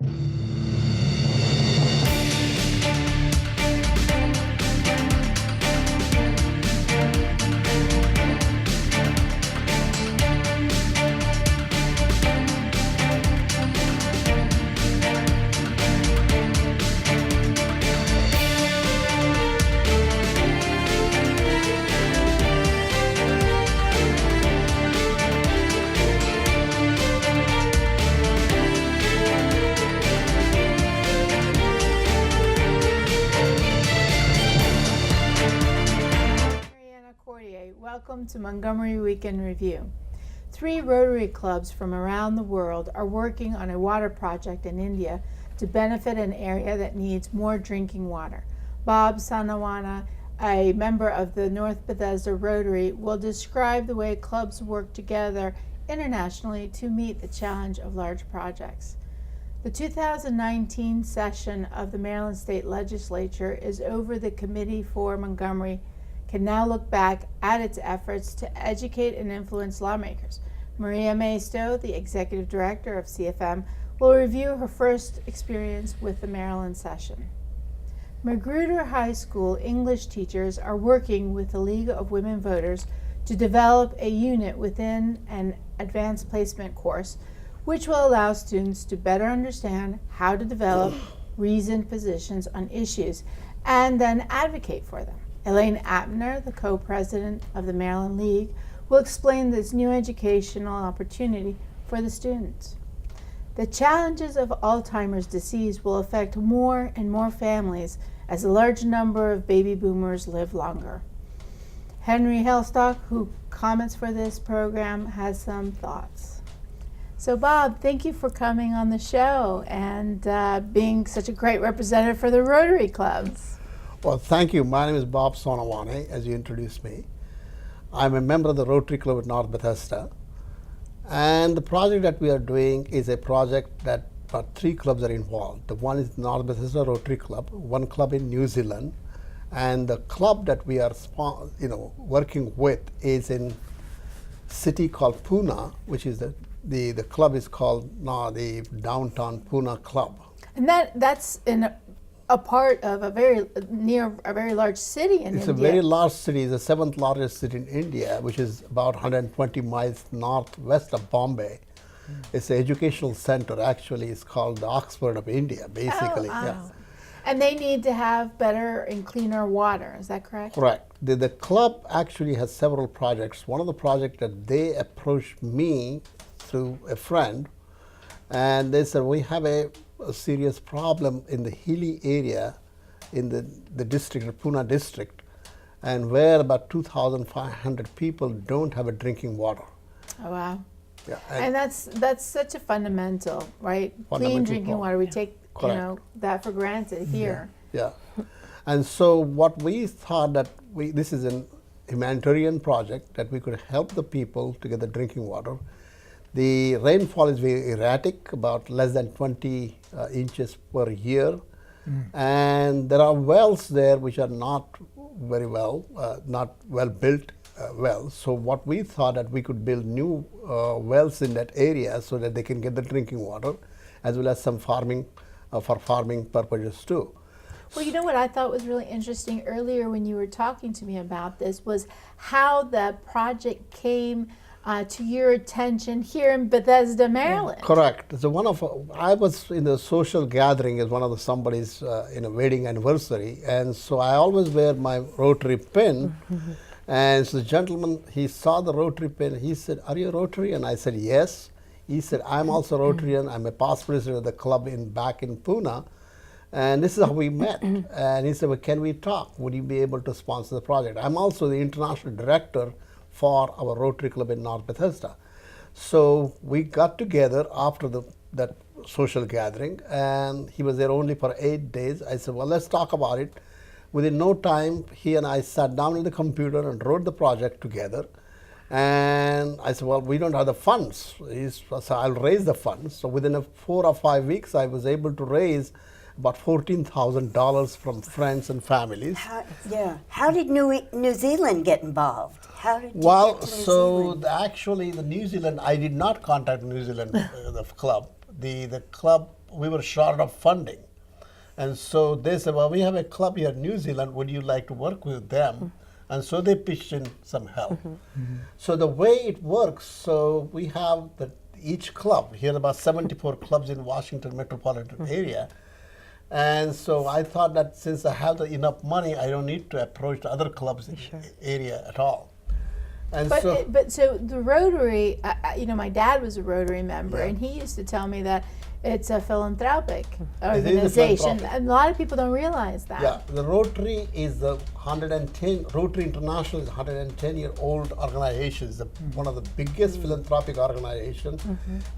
Mariana Cordier, welcome to Montgomery Weekend Review. 3 Rotary clubs from around the world are working on a water project in India to benefit an area that needs more drinking water. Bob Sonawane, a member of the North Bethesda Rotary, will describe the way clubs work together internationally to meet the challenge of large projects. The 2019 session of the Maryland State Legislature is over. The Committee for Montgomery can now look back at its efforts to educate and influence lawmakers. Maria Maisto, the Executive Director of CFM, will review her first experience with the Maryland session. Magruder High School English teachers are working with the League of Women Voters to develop a unit within an advanced placement course, which will allow students to better understand how to develop reasoned positions on issues and then advocate for them. Elaine Apter, the co-president of the Maryland League, will explain this new educational opportunity for the students. The challenges of Alzheimer's disease will affect more and more families as a large number of baby boomers live longer. Henry Hailstock, who comments for this program, has some thoughts. So Bob, thank you for coming on the show and being such a great representative for the Rotary clubs. Well, thank you. My name is Bob Sonawane, as you introduced me. I'm a member of the Rotary Club at North Bethesda. And the project that we are doing is a project that 3 clubs are involved. The one is North Bethesda Rotary Club, 1 club in New Zealand, and the club that we are working with is in city called Pune, which is the club is called the Downtown Pune Club. And that's in a part of near a very large city in India. It's a very large city. It's the 7th largest city in India, which is about 120 miles northwest of Bombay. It's an educational center. Actually, it's called the Oxford of India, basically. Oh, yeah. And they need to have better and cleaner water. Is that correct? Correct. The club actually has several projects. One of the projects that they approached me through a friend, and they said, we have a serious problem in the hilly area in the district, the Pune district, and where about 2,500 people don't have a drinking water. Oh, wow. Yeah, and that's such a fundamental, right? Clean drinking water. We take that for granted here. Yeah. And so what we thought that this is a humanitarian project that we could help the people to get the drinking water. The rainfall is very erratic, about less than 20 inches per year. And there are wells there which are not very well, not well built wells. So what we thought that we could build new wells in that area so that they can get the drinking water, as well as some farming, for farming purposes too. Well, you know what I thought was really interesting earlier when you were talking to me about this was how the project came to your attention here in Bethesda, Maryland. Correct. So I was in the social gathering as one of somebody's wedding anniversary, and so I always wear my Rotary pin. And so the gentleman, he saw the Rotary pin. He said, "Are you a Rotarian?" I said, "Yes." He said, "I'm also Rotarian. I'm a past president of the club back in Pune." And this is how we met. And he said, "Well, can we talk? Would you be able to sponsor the project?" I'm also the international director for our Rotary Club in North Bethesda. So we got together after that social gathering, and he was there only for 8 days. I said, "Well, let's talk about it." Within no time, he and I sat down at the computer and wrote the project together. And I said, "Well, we don't have the funds." So I'll raise the funds. So within 4 or 5 weeks, I was able to raise about $14,000 from friends and families. How did New Zealand get involved? How did you well, get to New so Zealand? actually the New Zealand, I did not contact New Zealand the club. The club we were short of funding. And so they said, well, we have a club here in New Zealand. Would you like to work with them? And so they pitched in some help. So the way it works, so we have each club, here are about 74 clubs in Washington metropolitan area. And so I thought that since I have enough money, I don't need to approach the other clubs in the area at all. And But so the Rotary, you know, my dad was a Rotary member, Yeah. and he used to tell me that it's a philanthropic It is a organization. philanthropic. And a lot of people don't realize that. yeah, the Rotary is the 110, Rotary International is a 110-year-old organization. It's one of the biggest philanthropic organizations.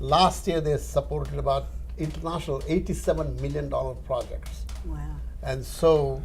Last year they supported about international $87 million projects. Wow. And so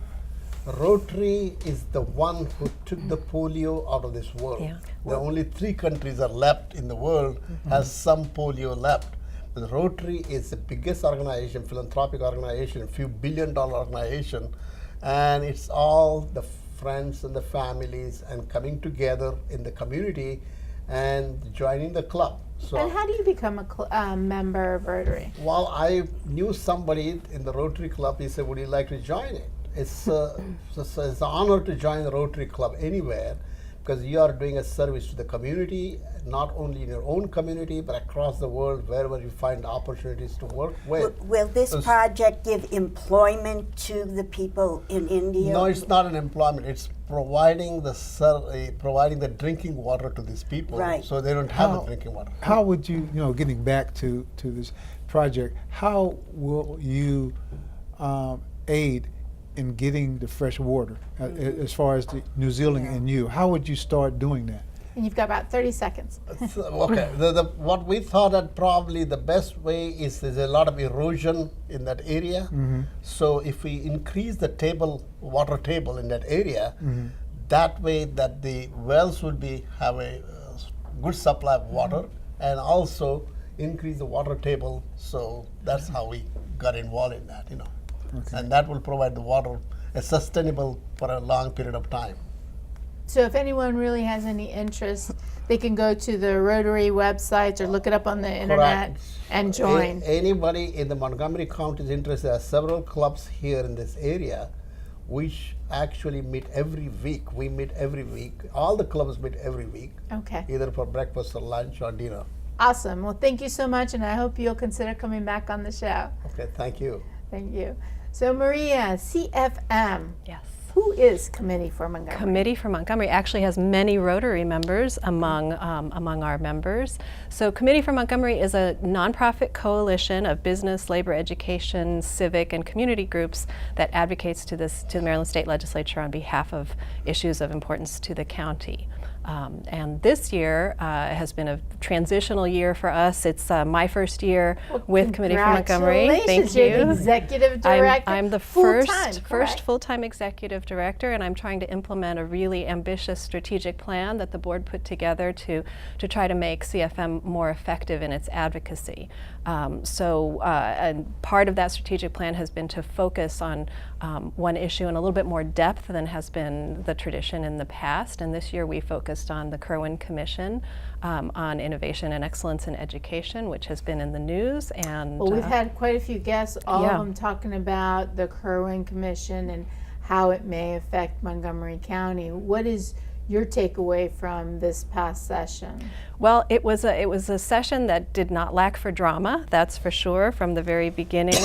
Rotary is the one who took the polio out of this world. Yeah. The only 3 countries are left in the world has some polio left. The Rotary is the biggest organization, philanthropic organization, a few billion-dollar organization, and it's all the friends and the families and coming together in the community and joining the club. So, And how do you become a member of Rotary? well, I knew somebody in the Rotary Club. He said, would you like to join it? It's it's an honor to join the Rotary Club anywhere, because you are doing a service to the community, not only in your own community, but across the world, wherever you find opportunities to work with. Will this project give employment to the people in India? No, it's not an employment. It's providing the drinking water to these people, Right. so they don't have the drinking water. How would you, getting back to this project, how will you aid in getting the fresh water as far as the New Zealand and you? How would you start doing that? And you've got about 30 seconds. Okay, what we thought that probably the best way is there's a lot of erosion in that area. So if we increase the water table in that area, that way that the wells would have a good supply of water, and also increase the water table. So that's how we got involved in that, and that will provide the water sustainable for a long period of time. So if anyone really has any interest, they can go to the Rotary websites or look it up on the internet and join. Anybody in the Montgomery County is interested. There are several clubs here in this area which actually meet every week. We meet every week. All the clubs meet every week, Okay. either for breakfast or lunch or dinner. Awesome. Well, thank you so much, and I hope you'll consider coming back on the show. Okay, thank you. Thank you. So Maria, CFM. Yes. Who is Committee for Montgomery? Committee for Montgomery actually has many Rotary members among our members. So Committee for Montgomery is a nonprofit coalition of business, labor, education, civic, and community groups that advocates to the Maryland State Legislature on behalf of issues of importance to the county. And this year has been a transitional year for us. It's my first year with Committee for Montgomery. Thank you. You're the executive director. I'm the first full-time executive director, and I'm trying to implement a really ambitious strategic plan that the board put together to try to make CFM more effective in its advocacy. And part of that strategic plan has been to focus on one issue in a little bit more depth than has been the tradition in the past. And this year we focused on the Kirwan Commission on Innovation and Excellence in Education, which has been in the news. And Well, we've had quite a few guests, all Yeah. of them talking about the Kirwan Commission and how it may affect Montgomery County. What is your takeaway from this past session? Well, it was a session that did not lack for drama, that's for sure, from the very beginning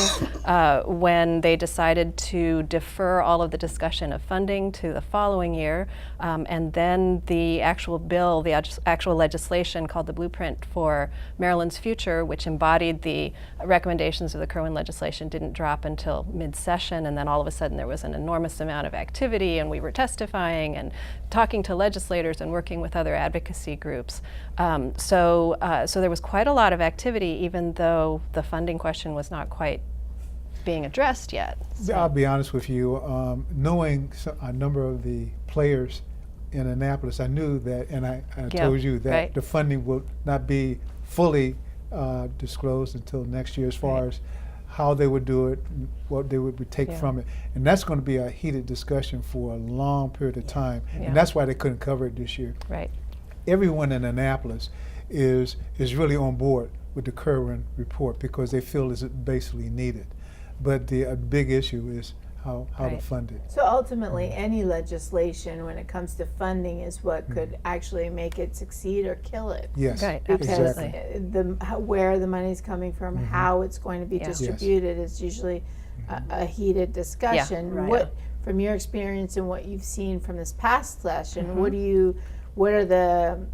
when they decided to defer all of the discussion of funding to the following year. And then the actual bill, the actual legislation called the Blueprint for Maryland's Future, which embodied the recommendations of the Kirwan legislation, didn't drop until mid-session. And then all of a sudden there was an enormous amount of activity, and we were testifying and talking to legislators and working with other advocacy groups. So there was quite a lot of activity, even though the funding question was not quite being addressed yet. So. I'll be honest with you, knowing a number of the players in Annapolis, I knew that, and I told you that the funding will not be fully disclosed until next year as far as how they would do it, what they would take from it. And that's going to be a heated discussion for a long period of time. And that's why they couldn't cover it this year. Right. Everyone in Annapolis is really on board with the Kirwan report because they feel it's basically needed. But the big issue is how to fund it. So ultimately, any legislation when it comes to funding is what could actually make it succeed or kill it. Yes, Right, Because absolutely. where the money's coming from, how it's going to be distributed is usually a heated discussion. Right. What, from your experience and what you've seen from this past session, what are the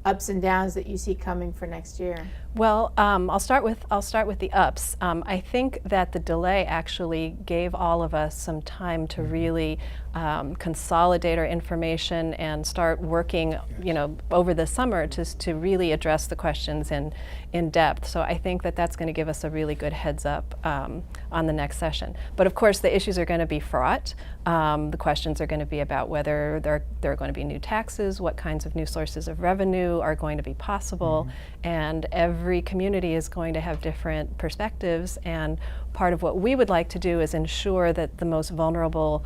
ups and downs that you see coming for next year? Well, I'll start with the ups. I think that the delay actually gave all of us some time to really consolidate our information and start working, over the summer to really address the questions in depth. So I think that that's going to give us a really good heads up on the next session. But of course, the issues are going to be fraught. The questions are going to be about whether there are going to be new taxes, what kinds of new sources of revenue are going to be possible, and every community is going to have different perspectives, and part of what we would like to do is ensure that the most vulnerable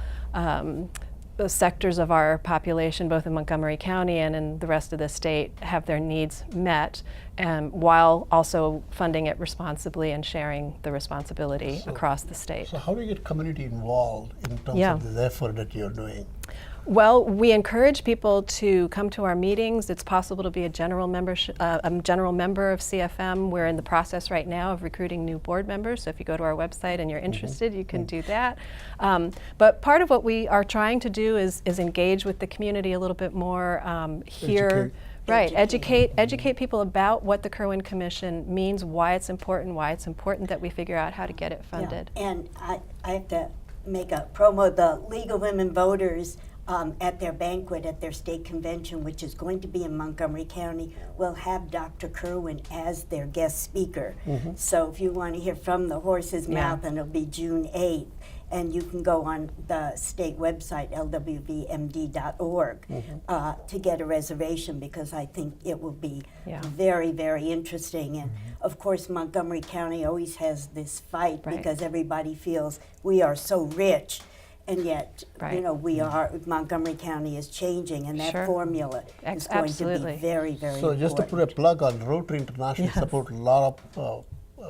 sectors of our population, both in Montgomery County and in the rest of the state, have their needs met, while also funding it responsibly and sharing the responsibility across the state. So how do you get community involved in terms of this effort that you're doing? Well, we encourage people to come to our meetings. It's possible to be a general member of CFM. We're in the process right now of recruiting new board members. So if you go to our website and you're interested, you can do that. But part of what we are trying to do is engage with the community a little bit more here. Right, educate people about what the Kirwan Commission means, why it's important that we figure out how to get it funded. Yeah. And I have to make a promo. The League of Women Voters at their banquet at their state convention, which is going to be in Montgomery County, will have Dr. Kirwan as their guest speaker. So if you want to hear from the horse's mouth, and it'll be June 8th, and you can go on the state website, lwvmd.org, to get a reservation, because I think it will be very, very interesting. And of course, Montgomery County always has this fight because everybody feels we are so rich. And yet, Montgomery County is changing, and that formula is going to be very, very important. So just to put a plug on, Rotary International support a lot of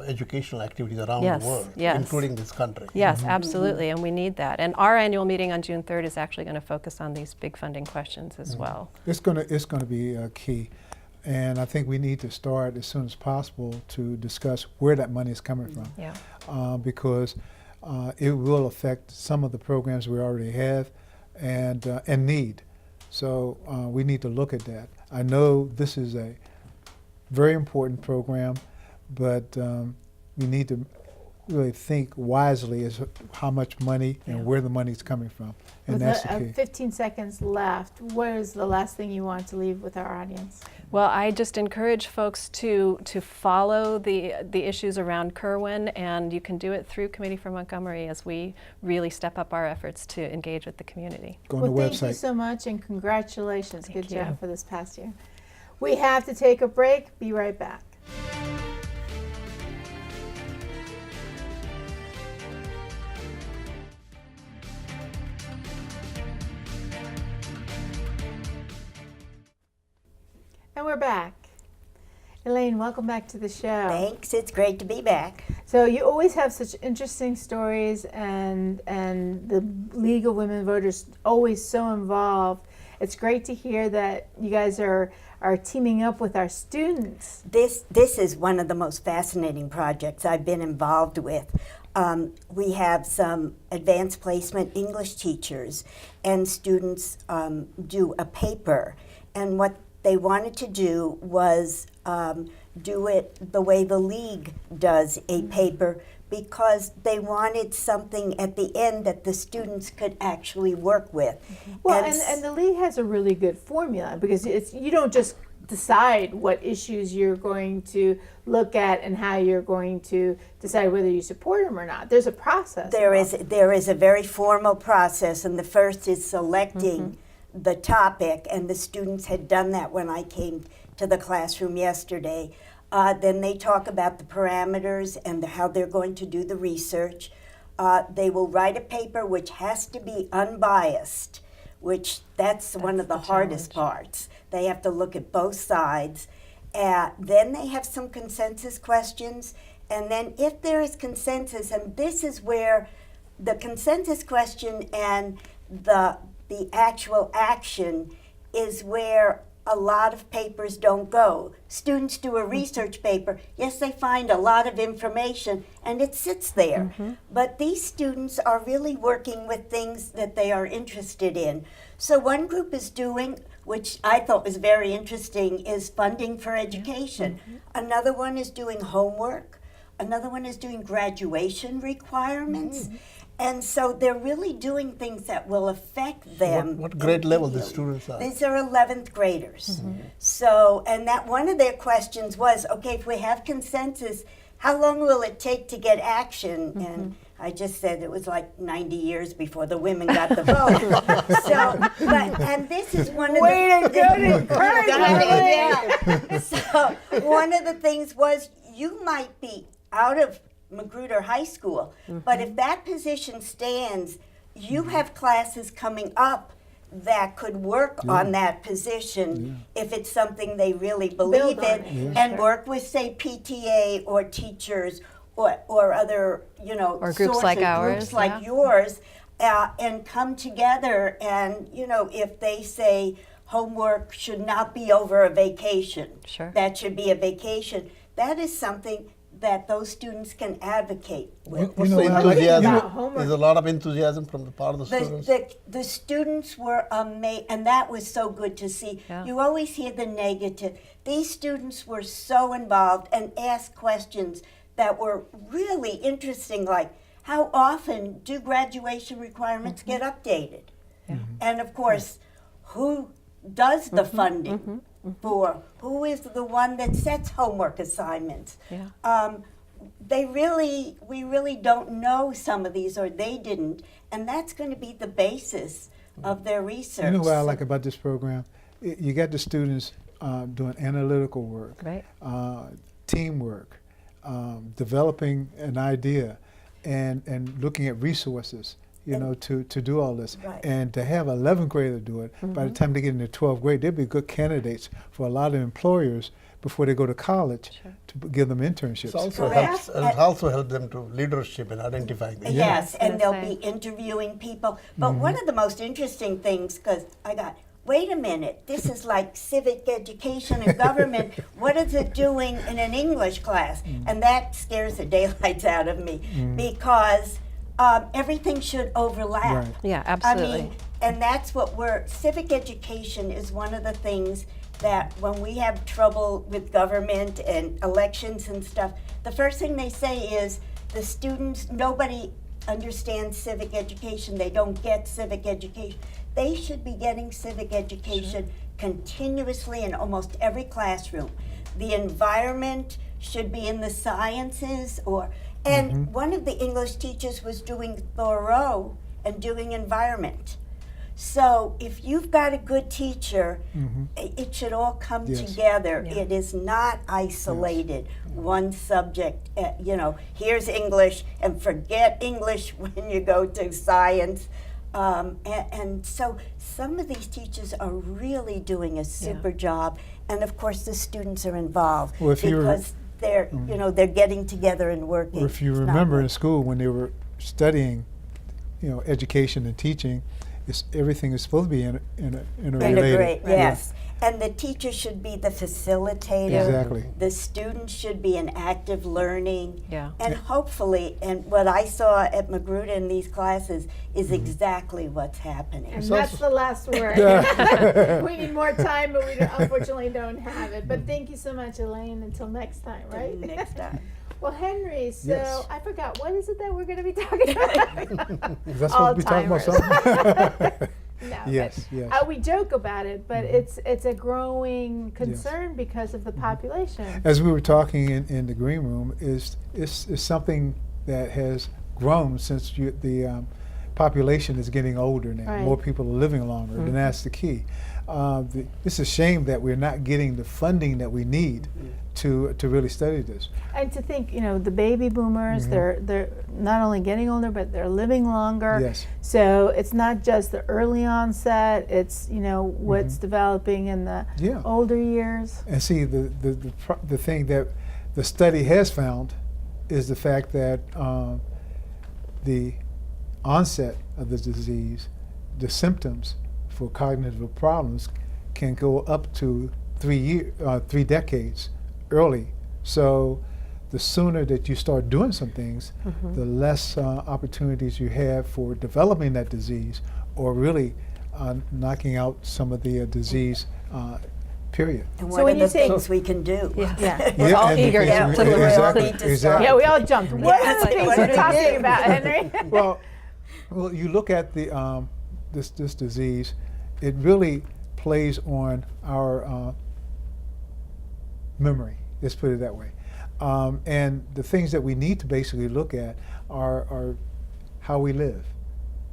educational activities around the world, including this country. Yes, absolutely, and we need that. And our annual meeting on June 3rd is actually going to focus on these big funding questions as well. It's going to be key. And I think we need to start as soon as possible to discuss where that money is coming from. Because it will affect some of the programs we already have and need. So we need to look at that. I know this is a very important program, but we need to really think wisely as how much money and where the money is coming from. And with that's the key. 15 seconds left, what is the last thing you want to leave with our audience? Well, I just encourage folks to follow the issues around Kirwan, and you can do it through Committee for Montgomery as we really step up our efforts to engage with the community. Go on the website. Thank you so much, and congratulations. Good job for this past year. We have to take a break. Be right back. And we're back. Elaine, welcome back to the show. Thanks, it's great to be back. So you always have such interesting stories, and the League of Women Voters always so involved. It's great to hear that you guys are teaming up with our students. This is one of the most fascinating projects I've been involved with. We have some advanced placement English teachers, and students do a paper, and what they wanted to do was do it the way the League does a paper, because they wanted something at the end that the students could actually work with. Well, and the League has a really good formula, because you don't just decide what issues you're going to look at and how you're going to decide whether you support them or not. There's a process. There is a very formal process, and the first is selecting the topic, and the students had done that when I came to the classroom yesterday. Then they talk about the parameters and how they're going to do the research. They will write a paper which has to be unbiased, that's one of the hardest parts. They have to look at both sides, Then they have some consensus questions, and then if there is consensus, and this is where the consensus question and the actual action is where a lot of papers don't go. Students do a research paper. Yes, they find a lot of information and it sits there. But these students are really working with things that they are interested in. So one group is doing, which I thought was very interesting, is funding for education. Another one is doing homework. Another one is doing graduation requirements. And so they're really doing things that will affect them. What grade level the students are? These are 11th graders. So, and that one of their questions was, okay, if we have consensus, how long will it take to get action? And I just said it was like 90 years before the women got the vote. And this is one of the... Way to go to So one of the things was, you might be out of Magruder High School, but if that position stands, you have classes coming up that could work on that position if it's something they really believe in, and work with, say, PTA or teachers or other, or groups like ours, groups like yours, and come together. And if they say homework should not be over a vacation, that should be a vacation. That is something that those students can advocate with. What's the enthusiasm? There's a lot of enthusiasm from the part of the students. The students were amazing, and that was so good to see. You always hear the negative. These students were so involved and asked questions that were really interesting, like how often do graduation requirements get updated? And of course, who does the funding? For who is the one that sets homework assignments? We really don't know some of these, or they didn't, and that's going to be the basis of their research. You know what I like about this program? You got the students doing analytical work, teamwork, developing an idea, and looking at resources. To do all this. And to have an 11th grader do it, by the time they get into 12th grade, they'll be good candidates for a lot of employers before they go to college to give them internships. It also helps them to leadership and identifying. Yes, and they'll be interviewing people. But one of the most interesting things, because wait a minute, this is like civic education and government. What is it doing in an English class? And that scares the daylights out of me, because everything should overlap. Yeah, absolutely. I mean, and that's what civic education is one of the things that when we have trouble with government and elections and stuff, the first thing they say is the students, nobody understands civic education, they don't get civic education. They should be getting civic education continuously in almost every classroom. The environment should be in the sciences, and one of the English teachers was doing Thoreau and doing environment. So if you've got a good teacher, it should all come together. It is not isolated, one subject. Here's English, and forget English when you go to science. And so some of these teachers are really doing a super job, and of course the students are involved because they're they're getting together and working. Or if you remember in school when they were studying, education and teaching, everything is supposed to be interrelated. Yes. And the teacher should be the facilitator. Exactly. The students should be in active learning. Yeah. And hopefully, and what I saw at Magruder in these classes is exactly what's happening. And that's the last word. We need more time, but we unfortunately don't have it. But thank you so much, Elaine. Until next time, right? Next time. Well, Henry, so I forgot, what is it that we're going to be talking about? Is that supposed to be talking about something? No, yes. we joke about it, but it's a growing concern because of the population. As we were talking in the green room, is something that has grown since the population is getting older now. Right. More people are living longer, and that's the key. It's a shame that we're not getting the funding that we need to really study this. And to think, the baby boomers, they're not only getting older, but they're living longer. Yes. So it's not just the early onset, it's, what's developing in the older years. And see, the thing that the study has found is the fact that the onset of the disease, the symptoms for cognitive problems can go up to 3 decades early. So the sooner that you start doing some things, the less opportunities you have for developing that disease or really knocking out some of the disease, period. And So what when are you the say- things we can do? Yeah. We're all and eager because to we- learn. exactly. Yeah, we all jumped. What are the like, things what we're are talking they? about, Henry? Well, you look at the this disease, it really plays on our memory. Let's put it that way. And the things that we need to basically look at are how we live.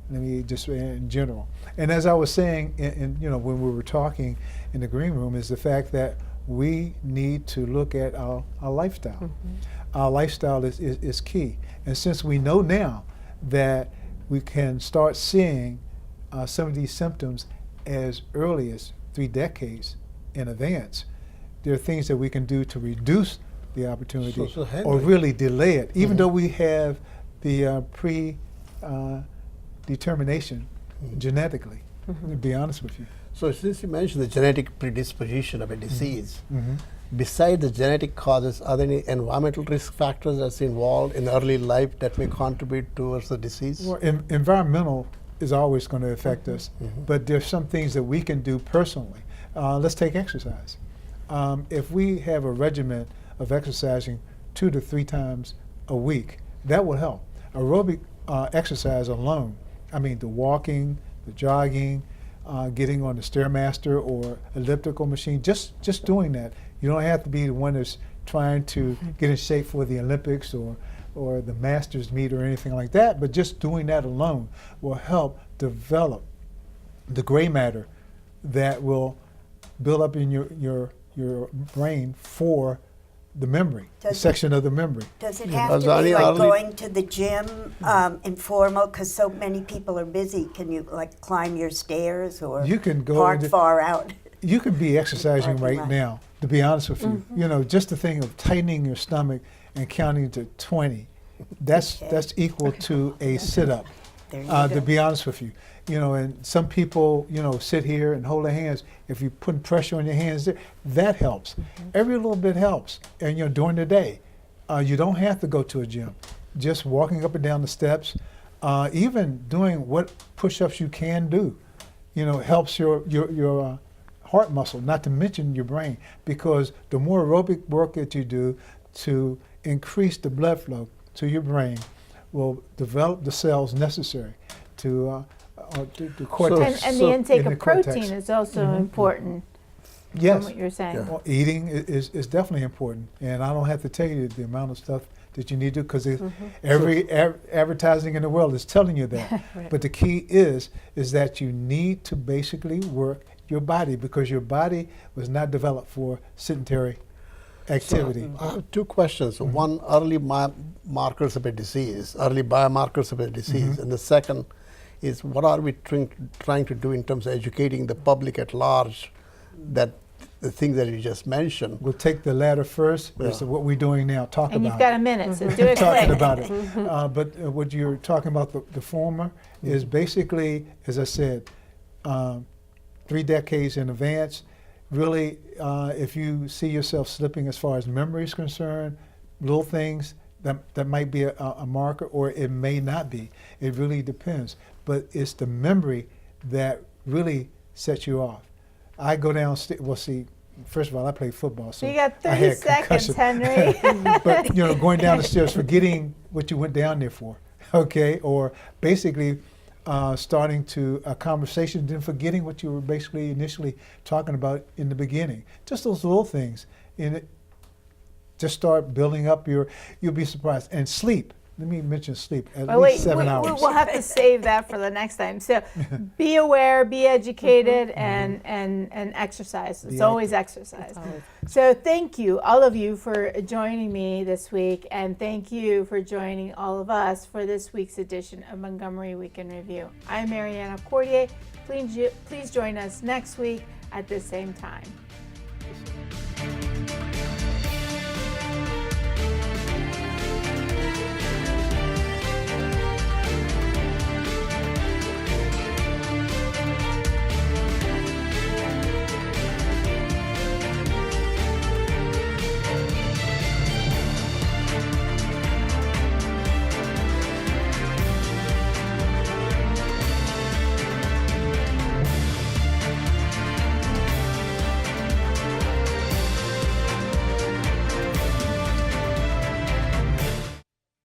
Let me just in general. And as I was saying, when we were talking in the green room, is the fact that we need to look at our lifestyle. Our lifestyle is key. And since we know now that we can start seeing some of these symptoms as early as 3 decades in advance, there are things that we can do to reduce the opportunity So, Henry, or really delay it, even though we have the determination genetically, to be honest with you. So since you mentioned the genetic predisposition of a disease, besides the genetic causes, are there any environmental risk factors that's involved in early life that may contribute towards the disease? Well, environmental is always going to affect us, but there's some things that we can do personally. Let's take exercise. If we have a regimen of exercising 2 to 3 times a week, that will help. Aerobic exercise alone, I mean the walking, the jogging, getting on the Stairmaster or elliptical machine, just doing that. You don't have to be the one that's trying to get in shape for the Olympics or the Masters meet or anything like that, but just doing that alone will help develop the gray matter that will build up in your brain for the memory, the section of the memory. Does it have Are to there be any like early- going to the gym, informal, because so many people are busy? Can you like climb your stairs or You can go park into- far out? You could be exercising Parking right lot. now, to be honest with you. Just the thing of tightening your stomach and counting to 20, that's equal to a sit-up, There you to go. be honest with you. And some people, sit here and hold their hands. If you put pressure on your hands there, that helps. Every little bit helps. And, during the day, you don't have to go to a gym. Just walking up and down the steps, even doing what push-ups you can do, helps your heart muscle, not to mention your brain, because the more aerobic work that you do to increase the blood flow to your brain will develop the cells necessary to the cortex. And the intake in of the cortex. protein is also important from Yes. what you're saying. Yeah. Well, eating is definitely important, and I don't have to tell you the amount of stuff that you need to, because every advertising in the world is telling you that. Right. But the key is that you need to basically work your body, because your body was not developed for sedentary activity. I have 2 questions. One, early markers of a disease, early biomarkers of a disease, and the second is what are we trying to do in terms of educating the public at large that the things that you just mentioned. We'll take the latter first. Yeah. Is what we're doing now. Talk And about you've got it. a minute, so do it Talking quick. about it. But what you're talking about, the former, is basically, as I said, 3 decades in advance. Really, if you see yourself slipping as far as memory is concerned, little things, that might be a marker, or it may not be. It really depends. But it's the memory that really sets you off. I go downstairs, well, see, first of all, I play football, so So you got I 30 had seconds, concussion. Henry. But, going down the stairs, forgetting what you went down there for, okay? Or basically starting to a conversation, then forgetting what you were basically initially talking about in the beginning. Just those little things. And it just start building up you'll be surprised. And sleep. let me mention sleep, at Oh, least 7 hours. We'll have to save that for the next time. So be aware, be educated, and exercise. It's always exercise. So thank you, all of you, for joining me this week, and thank you for joining all of us for this week's edition of Montgomery Week in Review. I'm Mariana Cordier. Please join us next week at the same time.